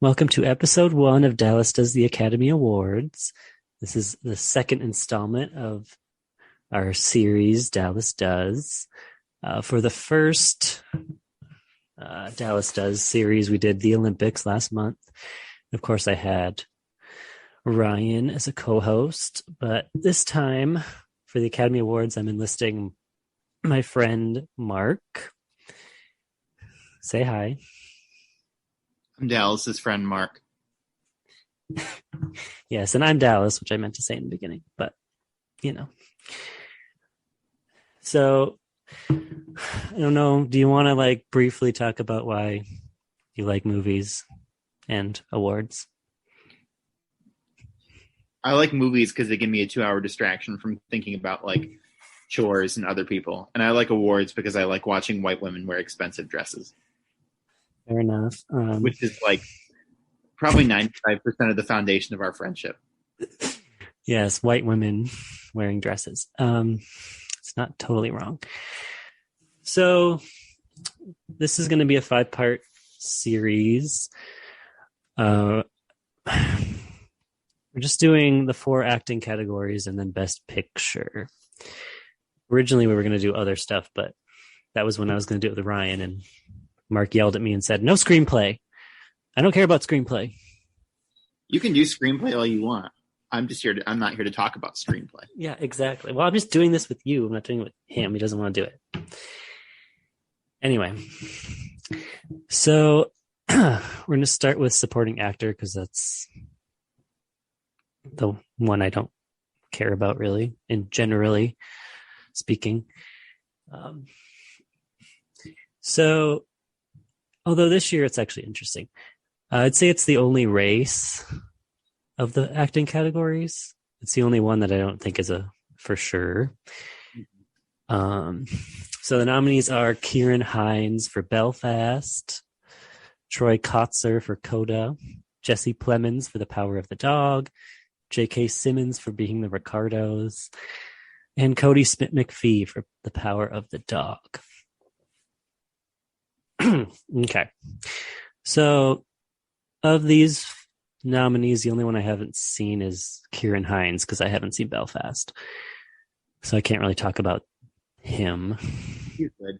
Welcome to episode 1 of Dallas Does the Academy Awards. This is the second installment of our series, Dallas Does. For the first Dallas Does series, we did the Olympics last month. Of course, I had Ryan as a co-host, but this time for the Academy Awards, I'm enlisting my friend Mark. Say hi. I'm Dallas's friend, Mark. Yes, and I'm Dallas, which I meant to say in the beginning, but, So, I don't know, do you want to, briefly talk about why you like movies and awards? I like movies because they give me a 2-hour distraction from thinking about, chores and other people. And I like awards because I like watching white women wear expensive dresses. Fair enough. Which is probably 95% of the foundation of our friendship. Yes, white women wearing dresses. It's not totally wrong. So this is going to be a 5-part series. We're just doing the 4 acting categories and then best picture. Originally, we were going to do other stuff, but that was when I was going to do it with Ryan, and Mark yelled at me and said, "No screenplay. I don't care about screenplay." You can do screenplay all you want. I'm not here to talk about screenplay. Yeah, exactly. Well, I'm just doing this with you. I'm not doing it with him. He doesn't want to do it. Anyway, so we're going to start with supporting actor because that's the one I don't care about really, and generally speaking. So although this year it's actually interesting, I'd say it's the only race of the acting categories. It's the only one that I don't think is a for sure. So the nominees are Ciarán Hinds for Belfast, Troy Kotsur for Coda, Jesse Plemons for The Power of the Dog, J.K. Simmons for Being the Ricardos, and Cody Smith-McPhee for The Power of the Dog. Okay. So of these nominees, the only one I haven't seen is Ciarán Hinds because I haven't seen Belfast. So I can't really talk about him. He's good.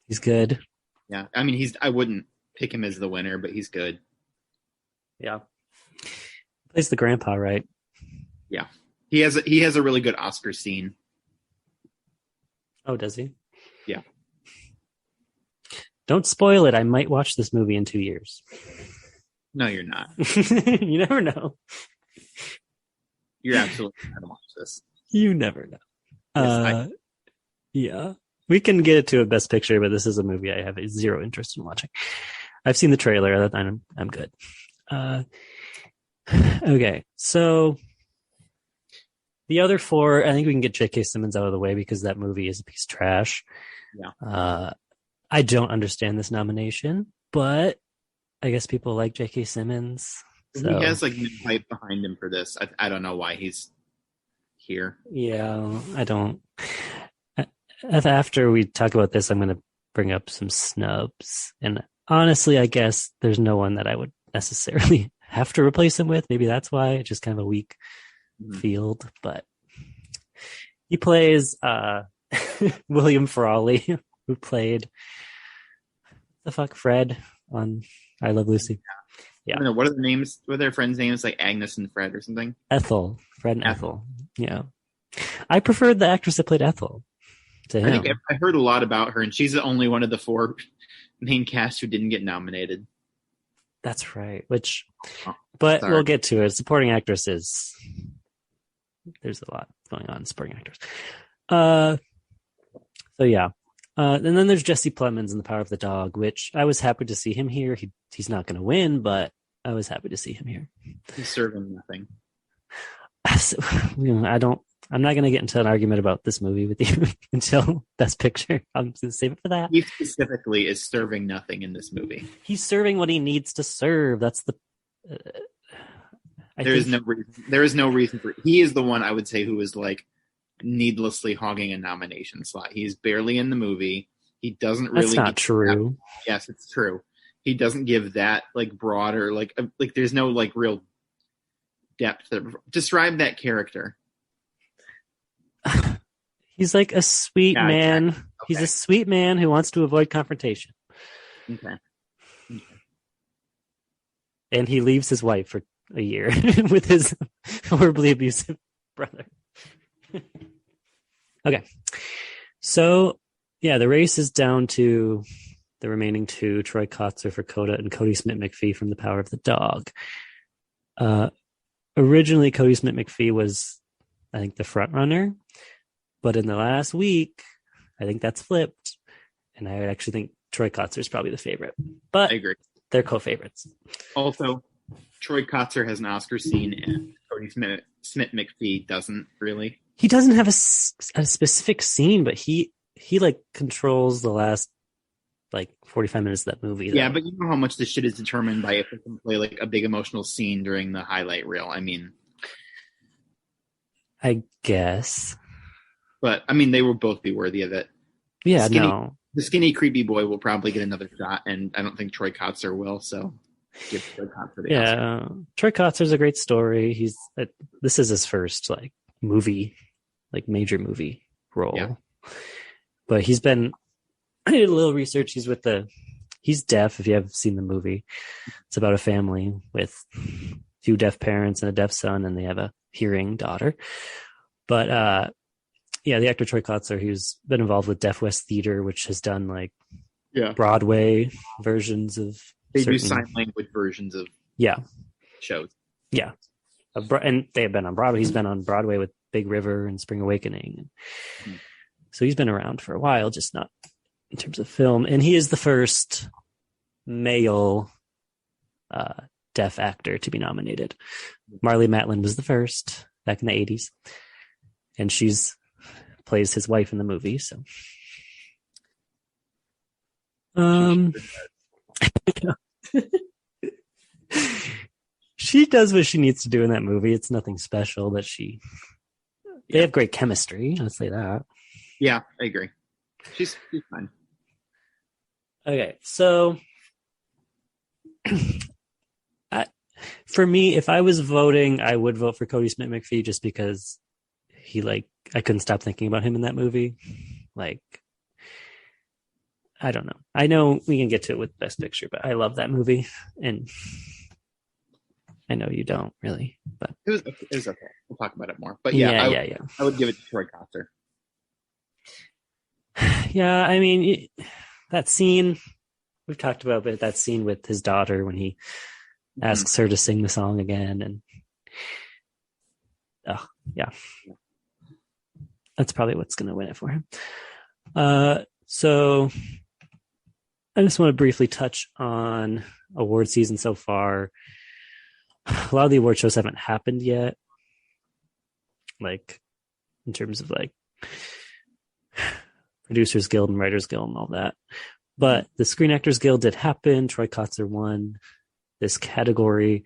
He's good? Yeah. I mean, I wouldn't pick him as the winner, but he's good. Yeah. Plays the grandpa, right? Yeah. He has a really good Oscar scene. Oh, does he? Yeah. Don't spoil it. I might watch this movie in 2 years. No, you're not. You never know. You're absolutely not going to watch this. You never know. Yes, yeah. We can get it to a best picture, but this is a movie I have zero interest in watching. I've seen the trailer. I'm good. Okay. So the other 4, I think we can get J.K. Simmons out of the way because that movie is a piece of trash. Yeah. I don't understand this nomination, but I guess people like J.K. Simmons. So. He has no hype behind him for this. I don't know why he's here. Yeah, I don't. After we talk about this, I'm going to bring up some snubs. And honestly, I guess there's no one that I would necessarily have to replace him with. Maybe that's why it's just kind of a weak field. But he plays William Frawley, who played Fred on I Love Lucy. Yeah. I don't know, what are the names? What are their friends' names? Like Agnes and Fred or something? Fred and Ethel. Yeah. I preferred the actress that played Ethel to him. I think I heard a lot about her, and she's the only one of the 4 main cast who didn't get nominated. That's right. But we'll get to it. Supporting actresses. There's a lot going on in supporting actors. So yeah. And then there's Jesse Plemons in The Power of the Dog, which I was happy to see him here. He's not going to win, but I was happy to see him here. He's serving nothing. I'm not going to get into an argument about this movie with you until Best Picture. I'm going to save it for that. He specifically is serving nothing in this movie. He's serving what he needs to serve. That's the. There is no reason. There is no reason for. He is the one I would say who is needlessly hogging a nomination slot. He's barely in the movie. He doesn't really. That's not true. Yes, it's true. he doesn't give that like broader like there's no like real depth. Describe that character. He's like a sweet Yeah, man. exactly. Okay. He's a sweet man who wants to avoid confrontation. Okay. And he leaves his wife for a year with his horribly abusive brother. Okay. So, yeah, the race is down to the remaining two, Troy Kotzer for Coda and Cody Smith-McPhee from The Power of the Dog. Originally, Cody Smith-McPhee was, I think, the front runner. But in the last week, I think that's flipped. And I actually think Troy Kotzer is probably the favorite. But I agree. They're co-favorites. Also, Troy Kotzer has an Oscar scene, and Cody Smith-McPhee doesn't really. He doesn't have a specific scene, but he like controls the last like 45 minutes of that movie. Though. Yeah, but you know how much this shit is determined by if they can play like a big emotional scene during the highlight reel. I mean, I guess. But I mean, they will both be worthy of it. Yeah, no. The skinny, creepy boy will probably get another shot, and I don't think Troy Kotzer will. So, give Troy Kotzer the Oscar. Troy Kotzer's a great story. This is his first like movie, like major movie role. Yeah. But he's been. I did a little research. He's deaf. If you have seen the movie, it's about a family with 2 deaf parents and a deaf son, and they have a hearing daughter. But the actor Troy Kotzer, he's been involved with Deaf West Theater, which has done like Broadway versions of. They do sign language versions of shows. Yeah, and they have been on Broadway. He's been on Broadway with Big River and Spring Awakening. So he's been around for a while, just not in terms of film. And he is the first male deaf actor to be nominated. Marlee Matlin was the first back in the 80s. And she's plays his wife in the movie. So, she does what she needs to do in that movie. It's nothing special, but they have great chemistry. I'll say that. Yeah, I agree. She's fine. Okay, so for me, if I was voting, I would vote for Cody Smith-McPhee just because I couldn't stop thinking about him in that movie. Like, I don't know. I know we can get to it with Best Picture, but I love that movie, and I know you don't really. But it was okay. We'll talk about it more. But I would give it to Troy Kotzer. Yeah, I mean, that scene we've talked about, but that scene with his daughter when he asks her to sing the song again, and that's probably what's going to win it for him. So I just want to briefly touch on award season so far. A lot of the award shows haven't happened yet, like in terms of like Producers Guild and Writers Guild and all that. But the Screen Actors Guild did happen. Troy Kotzer won this category.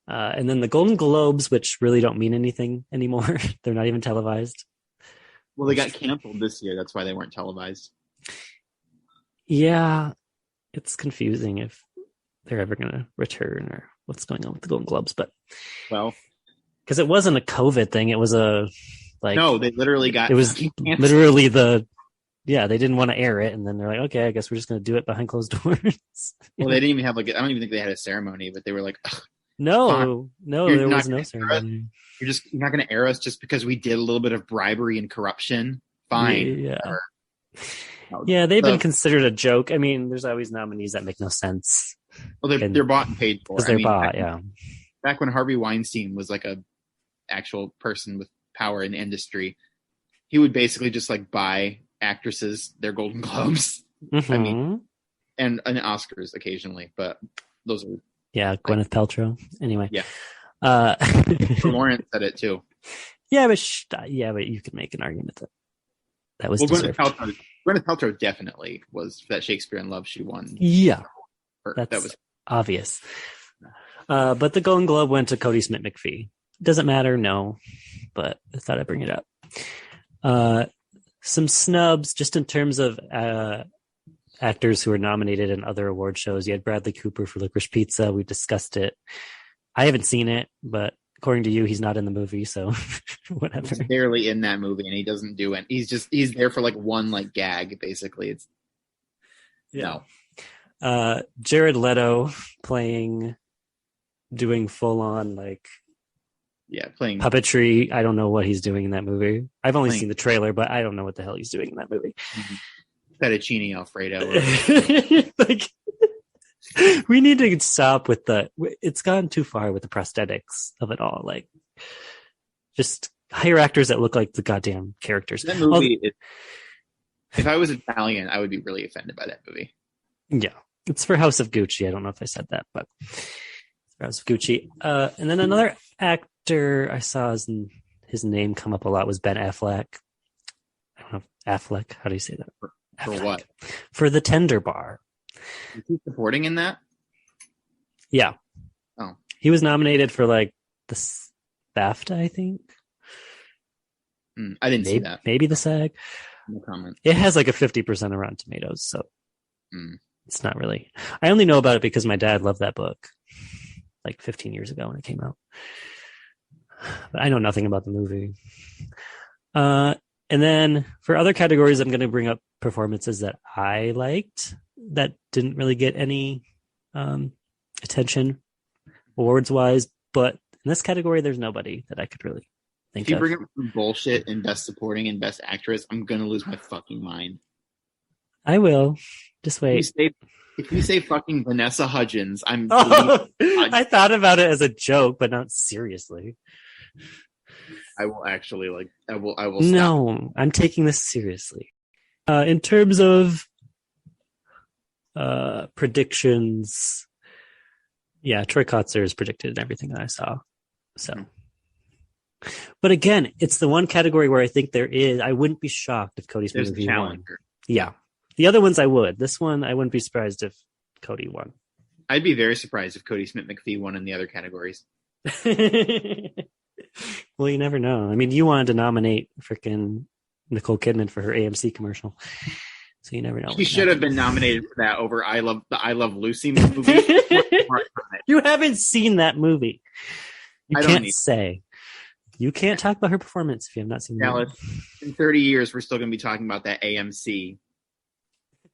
And then the Golden Globes, which really don't mean anything anymore. They're not even televised. Well, they got canceled this year. That's why they weren't televised. Yeah, it's confusing if they're ever going to return or what's going on with the Golden Globes. But because it wasn't a COVID thing, it was no, they literally got. It was canceled. Literally they didn't want to air it, and then they're like, okay, I guess we're just going to do it behind closed doors. Well, they didn't even have I don't even think they had a ceremony, but they were like, no, there was no ceremony. You're not going to air us just because we did a little bit of bribery and corruption. Fine. Yeah, they've been considered a joke. I mean, there's always nominees that make no sense. Well, they're bought and paid for. Because they're bought, Back when Harvey Weinstein was like a actual person with power in the industry, he would basically just like buy actresses their Golden Globes. I mean, and Oscars occasionally, but those are Gwyneth Paltrow. Anyway, Lawrence said it too. Yeah, but you could make an argument that was deserved. Gwyneth Paltrow definitely was that Shakespeare in Love she won. Yeah, that was obvious. But the Golden Globe went to Cody Smith-McPhee. Doesn't matter, no, but I thought I'd bring it up. Some snubs just in terms of actors who were nominated in other award shows. You had Bradley Cooper for Licorice Pizza. We discussed it. I haven't seen it, but according to you, he's not in the movie, so whatever. He's barely in that movie, and he doesn't do it. He's there for like one like gag, basically. It's no. Jared Leto doing full on like playing puppetry. I don't know what he's doing in that movie. I've only seen the trailer, but I don't know what the hell he's doing in that movie. Fettuccine Alfredo. Like, we need to stop with it's gone too far with the prosthetics of it all. Like, just hire actors that look like the goddamn characters. That movie, if I was Italian, I would be really offended by that movie. Yeah, it's for House of Gucci. I don't know if I said that, but it's for House of Gucci. And then another actor I saw his name come up a lot was Ben Affleck. I don't know, Affleck. How do you say that? For what? For The Tender Bar. Is he supporting in that? Yeah. Oh. He was nominated for like the BAFTA, I think. I didn't see that. Maybe the SAG. No comment. It has like a 50% of Rotten Tomatoes, so it's not really. I only know about it because my dad loved that book like 15 years ago when it came out. But I know nothing about the movie. And then for other categories, I'm going to bring up performances that I liked that didn't really get any attention awards-wise. But in this category, there's nobody that I could really think of. If you bring up some bullshit in Best Supporting and Best Actress, I'm going to lose my fucking mind. I will. Just wait. If you say fucking Vanessa Hudgens, I'm... I thought about it as a joke, but not seriously. I will actually I will stop. No, I'm taking this seriously. In terms of predictions, yeah, Troy Kotzer is predicted in everything that I saw. So, but again, it's the one category where I think I wouldn't be shocked if Cody Smith won. Yeah, the other ones I would. This one, I wouldn't be surprised if Cody won. I'd be very surprised if Cody Smith McPhee won in the other categories. Well, you never know. I mean, you wanted to nominate freaking Nicole Kidman for her AMC commercial, so you never know. She should have been nominated for that over the I Love Lucy movie. You haven't seen that movie. You can't talk about her performance if you have not seen it. In 30 years, we're still going to be talking about that AMC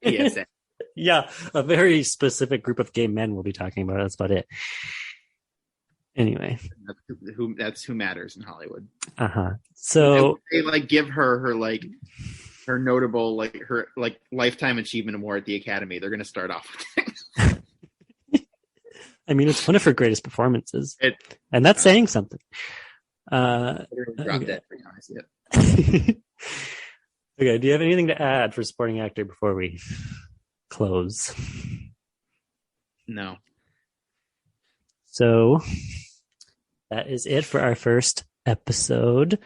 PSA. Yeah, a very specific group of gay men will be talking about it. That's about it. Anyway, that's who matters in Hollywood. So they give her her notable her lifetime achievement award at the Academy. They're going to start off with it. I mean, it's one of her greatest performances, and that's saying something. That every time I see it. Okay, do you have anything to add for supporting actor before we close? No. So that is it for our first episode of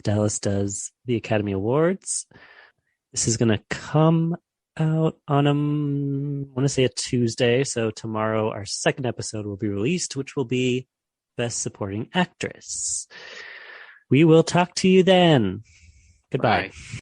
Dallas Does the Academy Awards. This is going to come out on I want to say a Tuesday. So tomorrow our second episode will be released, which will be Best Supporting Actress. We will talk to you then. Goodbye. Bye.